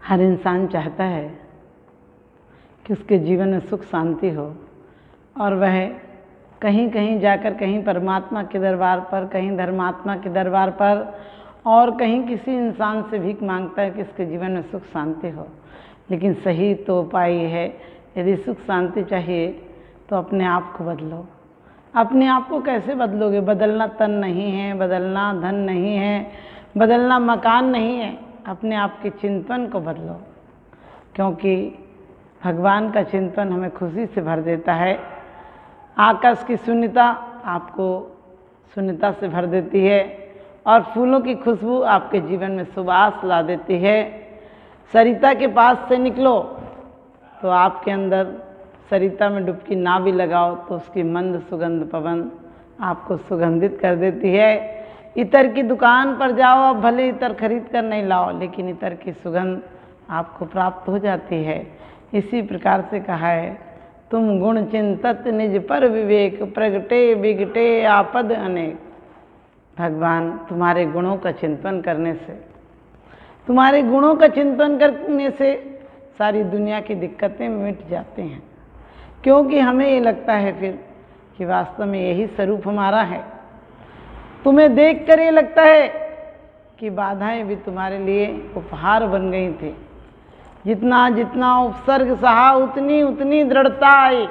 हर इंसान चाहता है कि उसके जीवन में सुख शांति हो और वह कहीं कहीं जाकर कहीं परमात्मा के दरबार पर, कहीं धर्मात्मा के दरबार पर और कहीं किसी इंसान से भीख मांगता है कि उसके जीवन में सुख शांति हो। लेकिन सही तो उपाय है, यदि सुख शांति चाहिए तो अपने आप को बदलो। अपने आप को कैसे बदलोगे? बदलना तन नहीं है, बदलना धन नहीं है, बदलना मकान नहीं है, अपने आप के चिंतन को बदलो, क्योंकि भगवान का चिंतन हमें खुशी से भर देता है। आकाश की शून्यता आपको शून्यता से भर देती है और फूलों की खुशबू आपके जीवन में सुवास ला देती है। सरिता के पास से निकलो तो आपके अंदर सरिता में डुबकी ना भी लगाओ तो उसकी मंद सुगंध पवन आपको सुगंधित कर देती है। इत्र की दुकान पर जाओ, आप भले इत्र खरीद कर नहीं लाओ, लेकिन इत्र की सुगंध आपको प्राप्त हो जाती है। इसी प्रकार से कहा है, तुम गुण चिंतत निज पर विवेक, प्रगटे बिगटे आपद अनेक। भगवान तुम्हारे गुणों का चिंतन करने से, तुम्हारे गुणों का चिंतन करने से सारी दुनिया की दिक्कतें मिट जाती हैं, क्योंकि हमें ये लगता है फिर कि वास्तव में यही स्वरूप हमारा है। तुम्हें देखकर ये लगता है कि बाधाएं भी तुम्हारे लिए उपहार बन गई थी। जितना जितना उपसर्ग सहा उतनी उतनी दृढ़ता आई।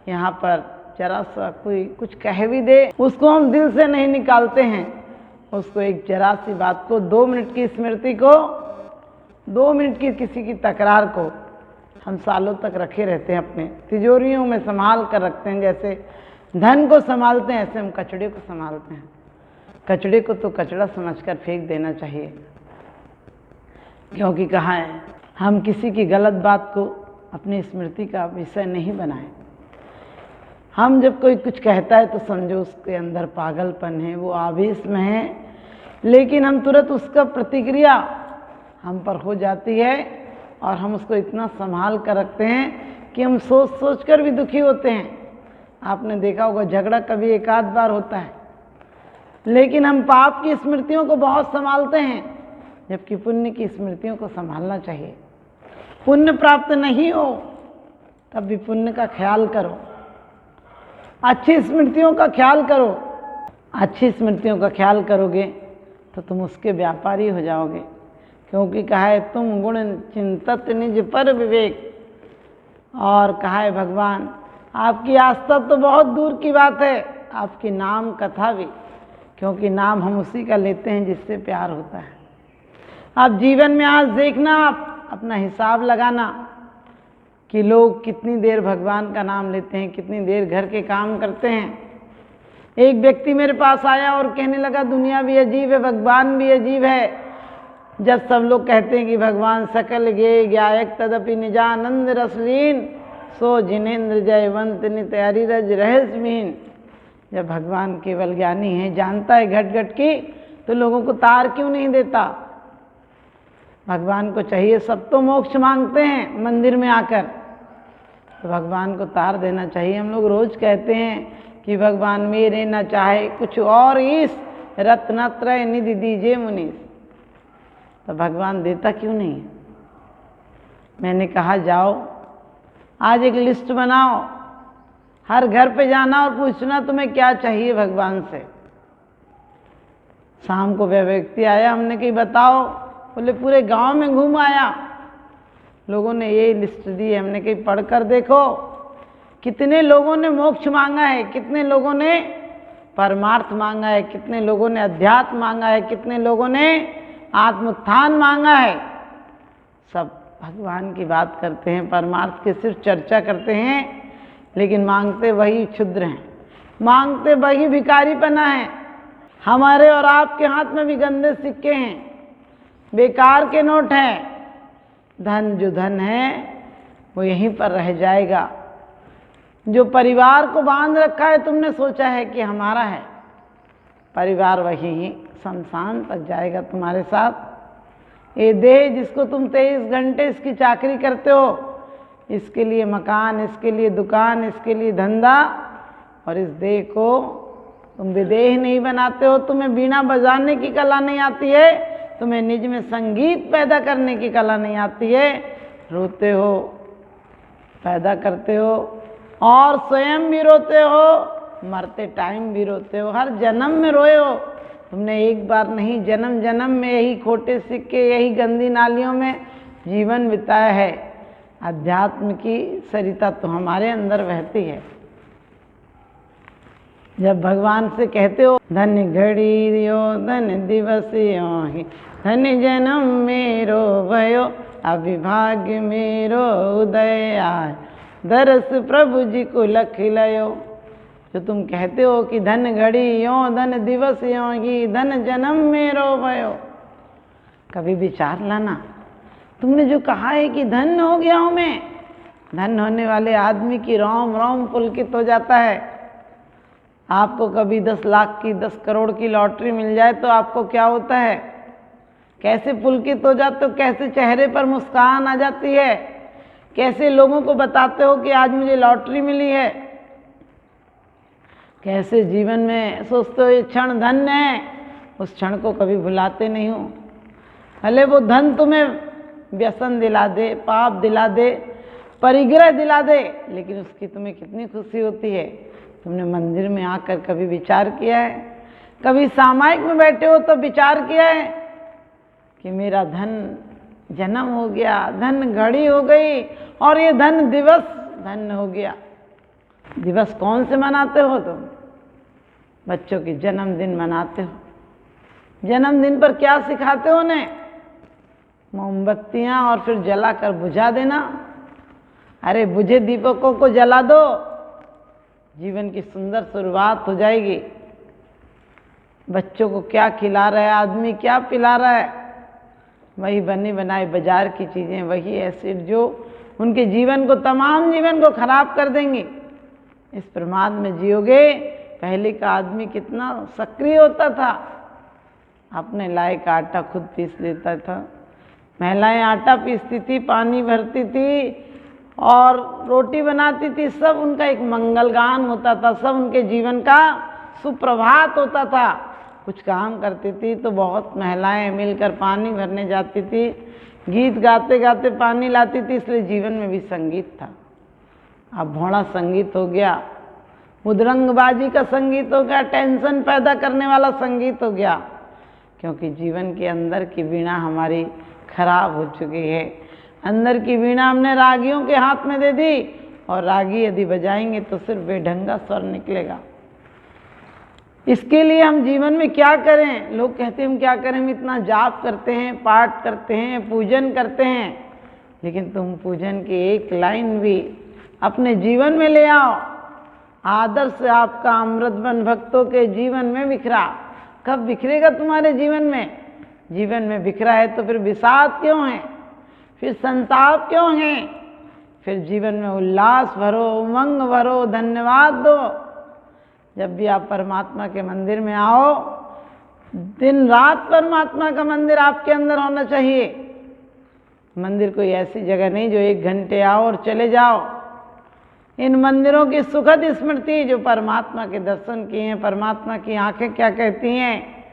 यहाँ पर जरा सा कोई कुछ कह भी दे, उसको हम दिल से नहीं निकालते हैं। उसको एक जरा सी बात को, 2 मिनट की स्मृति को, 2 मिनट की किसी की तकरार को हम सालों तक रखे रहते हैं, अपने तिजोरियों में संभाल कर रखते हैं। जैसे धन को संभालते हैं, ऐसे हम कचड़े को संभालते हैं। कचड़े को तो कचड़ा समझकर फेंक देना चाहिए, क्योंकि कहाँ है, हम किसी की गलत बात को अपनी स्मृति का विषय नहीं बनाएं। हम जब कोई कुछ कहता है तो समझो उसके अंदर पागलपन है, वो आवेश में है, लेकिन हम तुरंत उसका प्रतिक्रिया हम पर हो जाती है और हम उसको इतना संभाल कर रखते हैं कि हम सोच सोच कर भी दुखी होते हैं। आपने देखा होगा, झगड़ा कभी एक आध बार होता है, लेकिन हम पाप की स्मृतियों को बहुत संभालते हैं, जबकि पुण्य की स्मृतियों को संभालना चाहिए। पुण्य प्राप्त नहीं हो तब भी पुण्य का ख्याल करो, अच्छी स्मृतियों का ख्याल करो। अच्छी स्मृतियों का ख्याल करोगे तो तुम उसके व्यापारी हो जाओगे, क्योंकि कहा है, तुम गुण चिंतत निज पर विवेक। और कहा है भगवान, आपकी आस्था तो बहुत दूर की बात है, आपकी नाम कथा भी, क्योंकि नाम हम उसी का लेते हैं जिससे प्यार होता है। आप जीवन में आज देखना, आप अपना हिसाब लगाना कि लोग कितनी देर भगवान का नाम लेते हैं, कितनी देर घर के काम करते हैं। एक व्यक्ति मेरे पास आया और कहने लगा, दुनिया भी अजीब है, भगवान भी अजीब है। जब सब लोग कहते हैं कि भगवान सकल गे ज्ञायक तदपि निजानंद रसलीन, सो जिनेन्द्र जयवंत नित हरिरज रहस्यहीन। जब भगवान केवल ज्ञानी है, जानता है घट घट की, तो लोगों को तार क्यों नहीं देता? भगवान को चाहिए, सब तो मोक्ष मांगते हैं मंदिर में आकर, तो भगवान को तार देना चाहिए। हम लोग रोज कहते हैं कि भगवान मेरे न चाहे कुछ और ईस, रत्नत्रय निधि दीजिए मुनीस। तो भगवान देता क्यों नहीं? मैंने कहा, जाओ आज एक लिस्ट बनाओ, हर घर पे जाना और पूछना तुम्हें क्या चाहिए भगवान से। शाम को वह व्यक्ति आया, हमने कही बताओ, बोले पूरे गांव में घूम आया, लोगों ने ये लिस्ट दी है। हमने कही पढ़ कर देखो, कितने लोगों ने मोक्ष मांगा है, कितने लोगों ने परमार्थ मांगा है, कितने लोगों ने अध्यात्म मांगा है, कितने लोगों ने आत्मोत्थान मांगा है। सब भगवान की बात करते हैं, परमार्थ की सिर्फ चर्चा करते हैं, लेकिन मांगते वही क्षुद्र हैं, मांगते वही भिखारीपना है। हमारे और आपके हाथ में भी गंदे सिक्के हैं, बेकार के नोट हैं। धन जो धन है वो यहीं पर रह जाएगा। जो परिवार को बांध रखा है, तुमने सोचा है कि हमारा है, परिवार वही शमशान तक जाएगा तुम्हारे साथ। ये देह जिसको तुम 23 घंटे इसकी चाकरी करते हो, इसके लिए मकान, इसके लिए दुकान, इसके लिए धंधा, और इस देह को तुम विदेह नहीं बनाते हो, तुम्हें बीना बजाने की कला नहीं आती है, तुम्हें निज में संगीत पैदा करने की कला नहीं आती है, रोते हो, पैदा करते हो और स्वयं भी रोते हो, मरते टाइम भी रोते हो, हर जन्म में रोए हो। तुमने एक बार नहीं, जन्म जन्म में यही खोटे सिक्के, यही गंदी नालियों में जीवन बिताया है। अध्यात्म की सरिता तो हमारे अंदर बहती है। जब भगवान से कहते हो धन घड़ी यो धन दिवस यो ही, धन जन्म मेरो भयो, अभिभाग्य मेरो उदय आय, दरस प्रभु जी को लख लयो। जो तुम कहते हो कि धन घड़ी यो धन दिवस यो ही, धन जन्म मेरो भयो, कभी विचार लाना, तुमने जो कहा है कि धन हो गया हूं मैं, धन होने वाले आदमी की रोम रोम पुलकित हो जाता है। आपको कभी 10 लाख की 10 करोड़ की लॉटरी मिल जाए तो आपको क्या होता है, कैसे पुलकित हो जाते हो, कैसे चेहरे पर मुस्कान आ जाती है, कैसे लोगों को बताते हो कि आज मुझे लॉटरी मिली है, कैसे जीवन में सोचते हो ये क्षण धन्य है, उस क्षण को कभी भुलाते नहीं हो। भले वो धन तुम्हें व्यसन दिला दे, पाप दिला दे, परिग्रह दिला दे, लेकिन उसकी तुम्हें कितनी खुशी होती है। तुमने मंदिर में आकर कभी विचार किया है, कभी सामायिक में बैठे हो तो विचार किया है कि मेरा धन जन्म हो गया, धन घड़ी हो गई और ये धन दिवस धन्य हो गया। दिवस कौन से मनाते हो तुम? बच्चों की जन्मदिन मनाते हो। जन्मदिन पर क्या सिखाते हो उन्हें? मोमबत्तियां और फिर जलाकर बुझा देना। अरे बुझे दीपकों को जला दो, जीवन की सुंदर शुरुआत हो जाएगी। बच्चों को क्या खिला रहा है आदमी, क्या पिला रहा है? वही बनी बनाई बाजार की चीज़ें, वही एसिड जो उनके जीवन को, तमाम जीवन को खराब कर देंगे। इस प्रमाद में जियोगे। पहले का आदमी कितना सक्रिय होता था, अपने लाए का आटा खुद पीस लेता था, महिलाएं आटा पीसती थी, पानी भरती थी और रोटी बनाती थी। सब उनका एक मंगल गान होता था, सब उनके जीवन का सुप्रभात होता था। कुछ काम करती थी तो बहुत महिलाएं मिलकर पानी भरने जाती थी, गीत गाते गाते पानी लाती थी, इसलिए जीवन में भी संगीत था। अब भोला संगीत हो गया, उदरंगबाजी का संगीत हो गया, टेंशन पैदा करने वाला संगीत हो गया, क्योंकि जीवन के अंदर की वीणा हमारी खराब हो चुकी है। अंदर की वीणा हमने रागियों के हाथ में दे दी, और रागी यदि बजाएंगे तो सिर्फ बेढंगा स्वर निकलेगा। इसके लिए हम जीवन में क्या करें? लोग कहते हैं हम क्या करें, हम इतना जाप करते हैं, पाठ करते हैं, पूजन करते हैं, लेकिन तुम पूजन की एक लाइन भी अपने जीवन में ले आओ। आदर्श आपका अमृतबन भक्तों के जीवन में बिखरा। कब बिखरेगा तुम्हारे जीवन में? जीवन में बिखरा है तो फिर विषाद क्यों है, फिर संताप क्यों है? फिर जीवन में उल्लास भरो, उमंग भरो, धन्यवाद दो। जब भी आप परमात्मा के मंदिर में आओ, दिन रात परमात्मा का मंदिर आपके अंदर होना चाहिए। मंदिर कोई ऐसी जगह नहीं जो 1 घंटे आओ और चले जाओ। इन मंदिरों की सुखद स्मृति, जो परमात्मा के दर्शन किए हैं, परमात्मा की आंखें क्या कहती हैं,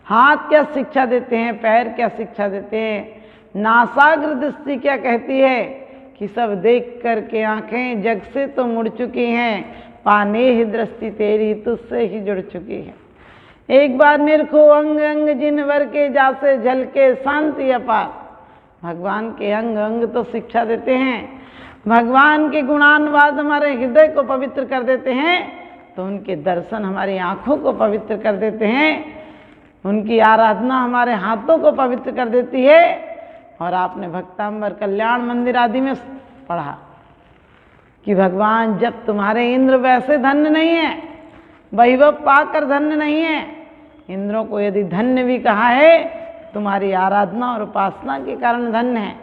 हाथ क्या शिक्षा देते हैं, पैर क्या शिक्षा देते हैं, नासाग्र दृष्टि क्या कहती है कि सब देख कर के आंखें जग से तो मुड़ चुकी हैं, पाने ही दृष्टि तेरी तुझसे ही जुड़ चुकी है। एक बार निरखो अंग अंग जिन वर के, जासे झलके शांति अपार। भगवान के अंग अंग तो शिक्षा देते हैं, भगवान के गुणानुवाद हमारे हृदय को पवित्र कर देते हैं, तो उनके दर्शन हमारी आंखों को पवित्र कर देते हैं, उनकी आराधना हमारे हाथों को पवित्र कर देती है। और आपने भक्तांबर कल्याण मंदिर आदि में पढ़ा कि भगवान जब तुम्हारे इंद्र वैसे धन्य नहीं है, वैभव पाकर धन्य नहीं है, इंद्रों को यदि धन्य भी कहा है, तुम्हारी आराधना और उपासना के कारण धन्य है।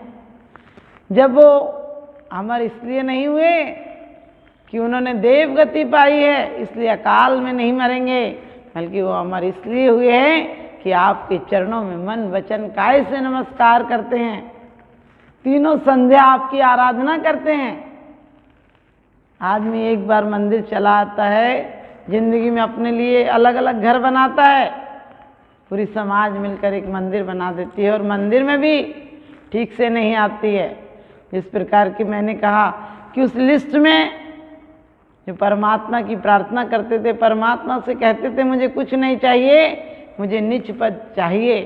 जब वो अमर इसलिए नहीं हुए कि उन्होंने देव गति पाई है, इसलिए अकाल में नहीं मरेंगे, बल्कि वो अमर इसलिए हुए हैं कि आपके चरणों में मन वचन काय से नमस्कार करते हैं, तीनों संध्या आपकी आराधना करते हैं। आदमी एक बार मंदिर चला आता है, जिंदगी में अपने लिए अलग अलग घर बनाता है, पूरी समाज मिलकर एक मंदिर बना देती है और मंदिर में भी ठीक से नहीं आती है। इस प्रकार की मैंने कहा कि उस लिस्ट में जो परमात्मा की प्रार्थना करते थे, परमात्मा से कहते थे मुझे कुछ नहीं चाहिए, मुझे नीच पद चाहिए,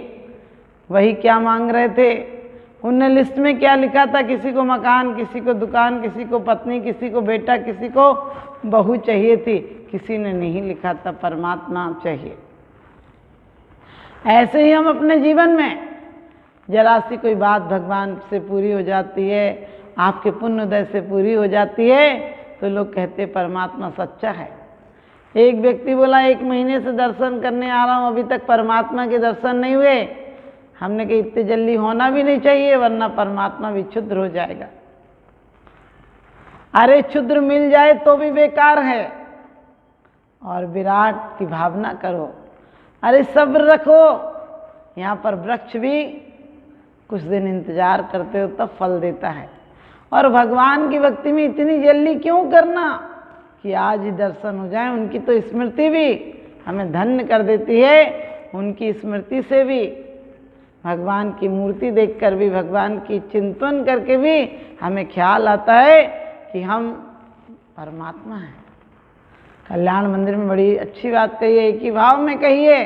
वही क्या मांग रहे थे? उनने लिस्ट में क्या लिखा था? किसी को मकान, किसी को दुकान, किसी को पत्नी, किसी को बेटा, किसी को बहू चाहिए थी। किसी ने नहीं लिखा था परमात्मा चाहिए। ऐसे ही हम अपने जीवन में जरा सी कोई बात भगवान से पूरी हो जाती है, आपके पुण्य उदय से पूरी हो जाती है, तो लोग कहते परमात्मा सच्चा है। एक व्यक्ति बोला 1 महीने से दर्शन करने आ रहा हूँ, अभी तक परमात्मा के दर्शन नहीं हुए। हमने कहा इतनी जल्दी होना भी नहीं चाहिए, वरना परमात्मा भी क्षुद्र हो जाएगा। अरे क्षुद्र मिल जाए तो भी बेकार है, और विराट की भावना करो। अरे सब्र रखो, यहाँ पर वृक्ष भी कुछ दिन इंतजार करते हो तब फल देता है। और भगवान की भक्ति में इतनी जल्दी क्यों करना कि आज ही दर्शन हो जाए? उनकी तो स्मृति भी हमें धन्य कर देती है। उनकी स्मृति से भी, भगवान की मूर्ति देखकर भी, भगवान की चिंतन करके भी हमें ख्याल आता है कि हम परमात्मा हैं। कल्याण मंदिर में बड़ी अच्छी बात कही है, एक ही भाव में कही है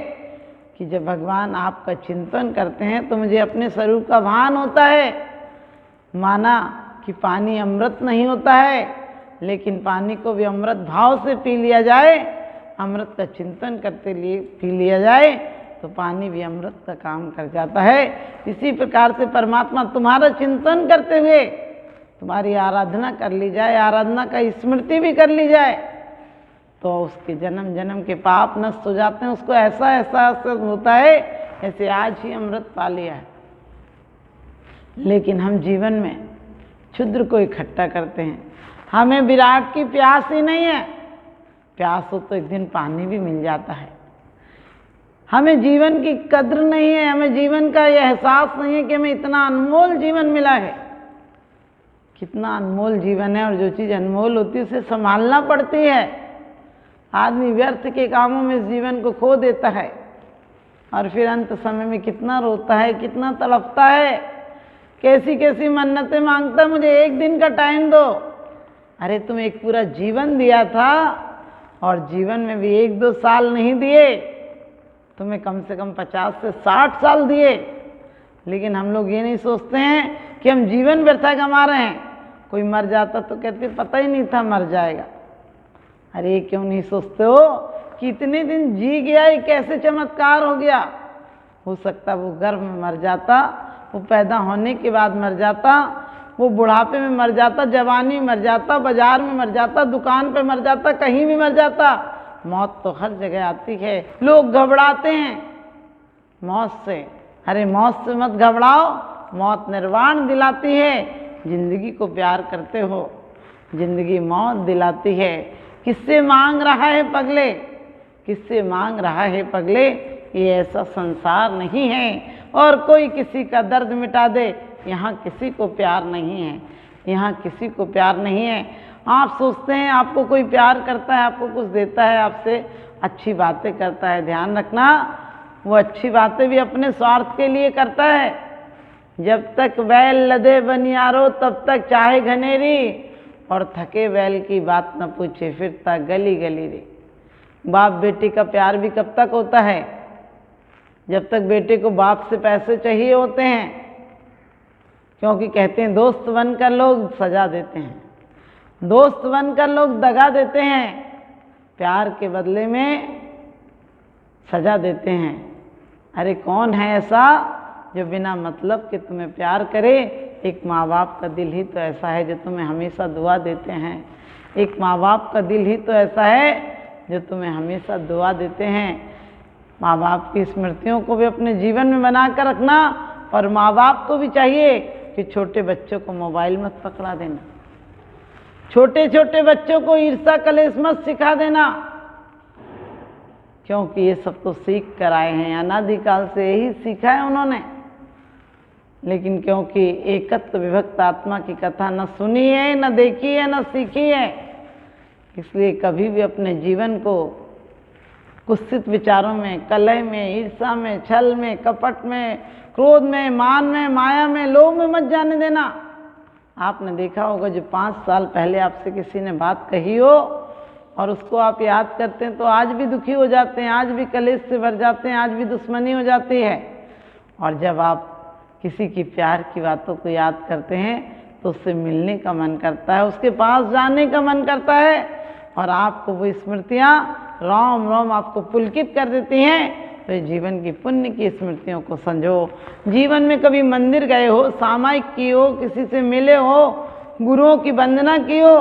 कि जब भगवान आपका चिंतन करते हैं तो मुझे अपने स्वरूप का भान होता है। माना कि पानी अमृत नहीं होता है, लेकिन पानी को भी अमृत भाव से पी लिया जाए, अमृत का चिंतन करते लिए पी लिया जाए तो पानी भी अमृत का काम कर जाता है। इसी प्रकार से परमात्मा तुम्हारा चिंतन करते हुए तुम्हारी आराधना कर ली जाए, आराधना का स्मृति भी कर ली जाए, तो उसके जन्म जन्म के पाप नष्ट हो जाते हैं। उसको ऐसा एहसास होता है ऐसे आज ही अमृत पा लिया है। लेकिन हम जीवन में क्षुद्र को इकट्ठा करते हैं। हमें विराट की प्यास ही नहीं है। प्यास हो तो एक दिन पानी भी मिल जाता है। हमें जीवन की कद्र नहीं है, हमें जीवन का यह एहसास नहीं है कि हमें इतना अनमोल जीवन मिला है। कितना अनमोल जीवन है, और जो चीज़ अनमोल होती है उसे संभालना पड़ती है। आदमी व्यर्थ के कामों में इस जीवन को खो देता है और फिर अंत समय में कितना रोता है, कितना तड़पता है, कैसी कैसी मन्नतें मांगता, मुझे 1 दिन का टाइम दो। अरे तुम एक पूरा जीवन दिया था, और जीवन में भी 1-2 साल नहीं दिए, तुम्हें कम से कम 50 से 60 साल दिए। लेकिन हम लोग ये नहीं सोचते हैं कि हम जीवन व्यर्थ कमा रहे हैं। कोई मर जाता तो कहते पता ही नहीं था मर जाएगा। अरे क्यों नहीं सोचते हो कि इतने दिन जी गया, ये कैसे चमत्कार हो गया? हो सकता वो गर्भ में मर जाता, वो पैदा होने के बाद मर जाता, वो बुढ़ापे में मर जाता, जवानी में मर जाता, बाजार में मर जाता, दुकान पे मर जाता, कहीं भी मर जाता। मौत तो हर जगह आती है। लोग घबराते हैं मौत से। अरे मौत से मत घबराओ, मौत निर्वाण दिलाती है। जिंदगी को प्यार करते हो, जिंदगी मौत दिलाती है। किससे मांग रहा है पगले, किससे मांग रहा है पगले? ये ऐसा संसार नहीं है और कोई किसी का दर्द मिटा दे। यहाँ किसी को प्यार नहीं है, यहाँ किसी को प्यार नहीं है। आप सोचते हैं आपको कोई प्यार करता है, आपको कुछ देता है, आपसे अच्छी बातें करता है। ध्यान रखना, वो अच्छी बातें भी अपने स्वार्थ के लिए करता है। जब तक बैल लदे बनियारो तब तक चाहे घनेरी, और थके बैल की बात न पूछे फिरता गली गली रे। बाप बेटी का प्यार भी कब तक होता है? जब तक बेटे को बाप से पैसे चाहिए होते हैं, क्योंकि कहते हैं दोस्त बनकर लोग सजा देते हैं, दोस्त बनकर लोग दगा देते हैं, प्यार के बदले में सजा देते हैं। अरे कौन है ऐसा जो बिना मतलब के तुम्हें प्यार करे? एक माँ बाप का दिल ही तो ऐसा है जो तुम्हें हमेशा दुआ देते हैं। एक माँ बाप का दिल ही तो ऐसा है जो तुम्हें हमेशा दुआ देते हैं। माँ बाप की स्मृतियों को भी अपने जीवन में बना कर रखना। और माँ बाप को भी चाहिए कि छोटे बच्चों को मोबाइल मत पकड़ा देना, छोटे छोटे बच्चों को ईर्ष्या कलेश मत सिखा देना, क्योंकि ये सब तो सीख कर आए हैं, अनादिकाल से यही सीखा है उन्होंने। लेकिन क्योंकि एकत्व विभक्त आत्मा की कथा न सुनी है, न देखी है, न सीखी है, इसलिए कभी भी अपने जीवन को कुत्सित विचारों में, कलह में, ईर्ष्या में, छल में, कपट में, क्रोध में, मान में, माया में, लोभ में मत जाने देना। आपने देखा होगा जो 5 साल पहले आपसे किसी ने बात कही हो और उसको आप याद करते हैं तो आज भी दुखी हो जाते हैं, आज भी कलेश से भर जाते हैं, आज भी दुश्मनी हो जाती है। और जब आप किसी की प्यार की बातों को याद करते हैं तो उससे मिलने का मन करता है, उसके पास जाने का मन करता है और आपको वो स्मृतियाँ राम राम आपको पुलकित कर देती हैं। तो जीवन की पुण्य की स्मृतियों को संजो। जीवन में कभी मंदिर गए हो, सामायिक की हो, किसी से मिले हो, गुरुओं की वंदना की हो,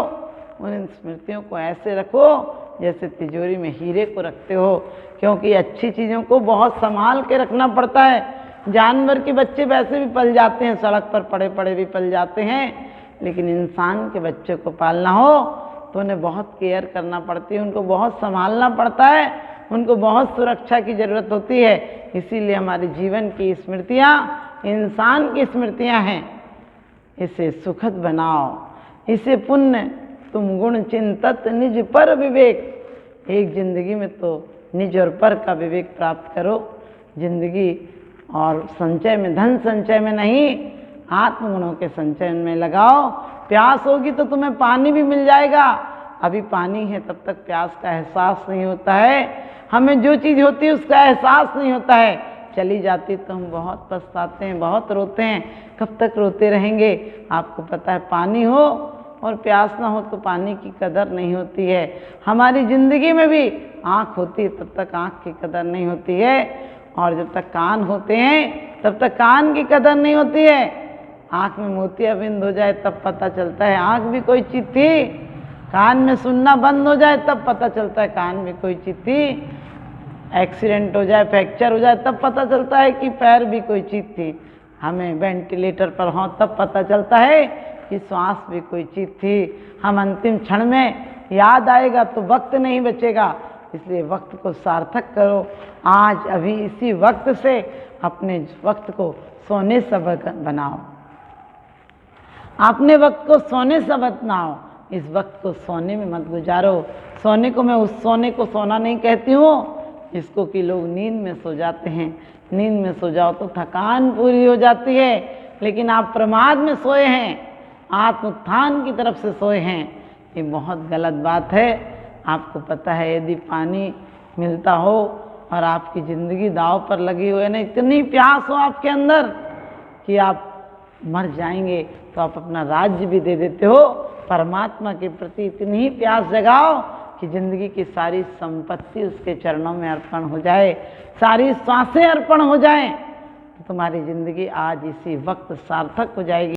उन स्मृतियों को ऐसे रखो जैसे तिजोरी में हीरे को रखते हो, क्योंकि अच्छी चीज़ों को बहुत संभाल के रखना पड़ता है। जानवर के बच्चे वैसे भी पल जाते हैं, सड़क पर पड़े पड़े भी पल जाते हैं, लेकिन इंसान के बच्चे को पालना हो तो उन्हें बहुत केयर करना पड़ती है, उनको बहुत संभालना पड़ता है, उनको बहुत सुरक्षा की ज़रूरत होती है। इसीलिए हमारे जीवन की स्मृतियाँ इंसान की स्मृतियाँ हैं। इसे सुखद बनाओ, इसे पुण्य तुम गुण चिंतत निज पर विवेक। एक जिंदगी में तो निज और पर का विवेक प्राप्त करो। जिंदगी और संचय में, धन संचय में नहीं, आत्मगुणों के संचय में लगाओ। प्यास होगी तो तुम्हें पानी भी मिल जाएगा। अभी पानी है तब तक प्यास का एहसास नहीं होता है। हमें जो चीज़ होती है उसका एहसास नहीं होता है, चली जाती तो हम बहुत पछताते हैं, बहुत रोते हैं। कब तक रोते रहेंगे? आपको पता है पानी हो और प्यास ना हो तो पानी की कदर नहीं होती है। हमारी ज़िंदगी में भी आँख होती है तब तक आँख की कदर नहीं होती है, और जब तक कान होते हैं तब तक कान की कदर नहीं होती है। आँख में मोतियाबिंद हो जाए तब पता चलता है आँख भी कोई चीज़ थी। कान में सुनना बंद हो जाए तब पता चलता है कान भी कोई चीज़ थी। एक्सीडेंट हो जाए, फ्रैक्चर हो जाए तब पता चलता है कि पैर भी कोई चीज़ थी। हमें वेंटिलेटर पर हों तब पता चलता है कि श्वास भी कोई चीज़ थी। हम अंतिम क्षण में याद आएगा तो वक्त नहीं बचेगा, इसलिए वक्त को सार्थक करो। आज अभी इसी वक्त से अपने वक्त को सोने सा बनाओ, अपने वक्त को सोने सा बनाओ। इस वक्त को सोने में मत गुजारो। सोने को मैं उस सोने को सोना नहीं कहती हूँ जिसको कि लोग नींद में सो जाते हैं। नींद में सो जाओ तो थकान पूरी हो जाती है, लेकिन आप प्रमाद में सोए हैं, आत्मोत्थान की तरफ से सोए हैं। ये बहुत गलत बात है। आपको पता है यदि पानी मिलता हो और आपकी ज़िंदगी दांव पर लगी हुई है ना, इतनी प्यास हो आपके अंदर कि आप मर जाएंगे, तो आप अपना राज्य भी दे देते हो। परमात्मा के प्रति इतनी ही प्यास जगाओ कि ज़िंदगी की सारी संपत्ति उसके चरणों में अर्पण हो जाए, सारी सांसें अर्पण हो जाएं, तो तुम्हारी ज़िंदगी आज इसी वक्त सार्थक हो जाएगी।